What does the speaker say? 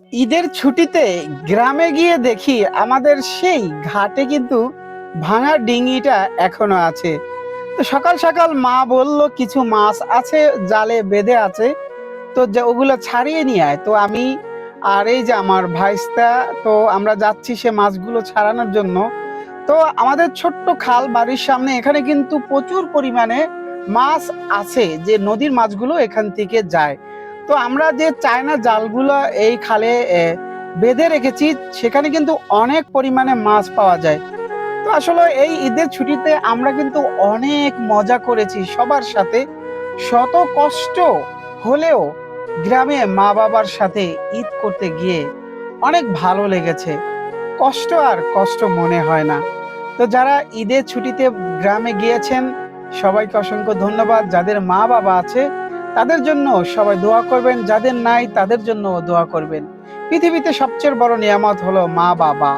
ঈদের ছুটিতে গ্রামে গিয়ে দেখি আমাদের সেই ঘাটে কিন্তু ভাঙা ডিঙিটা এখনো আছে। তো সকাল সকাল মা বলল কিছু মাছ আছে, জালে বেঁধে আছে, তো যে ওগুলো ছাড়িয়ে নিয়ে আয়। তো আমি আর এই যে আমার ভাইস্তা, তো আমরা যাচ্ছি সে মাছগুলো ছাড়ানোর জন্য। তো আমাদের ছোট্ট খাল বাড়ির সামনে, এখানে কিন্তু প্রচুর পরিমাণে মাছ আছে, যে নদীর মাছগুলো এখান থেকে যায়। তো আমরা যে চায়না জালগুলো এই খালে বেঁধে রেখেছি, সেখানে কিন্তু অনেক পরিমাণে মাছ পাওয়া যায়। তো আসলে এই ঈদের ছুটিতে আমরা কিন্তু অনেক মজা করেছি সবার সাথে। শত কষ্ট হলেও গ্রামে মা বাবার সাথে ঈদ করতে গিয়ে অনেক ভালো লেগেছে। কষ্ট আর কষ্ট মনে হয় না। তো যারা ঈদের ছুটিতে গ্রামে গিয়েছেন, সবাইকে অসংখ্য ধন্যবাদ। যাদের মা বাবা আছে তাদের জন্য সবাই দোয়া করবেন, যাদের নাই তাদের জন্য দোয়া করবেন। পৃথিবীতে সবচেয়ে বড় নিয়ামত হলো মা বাবা।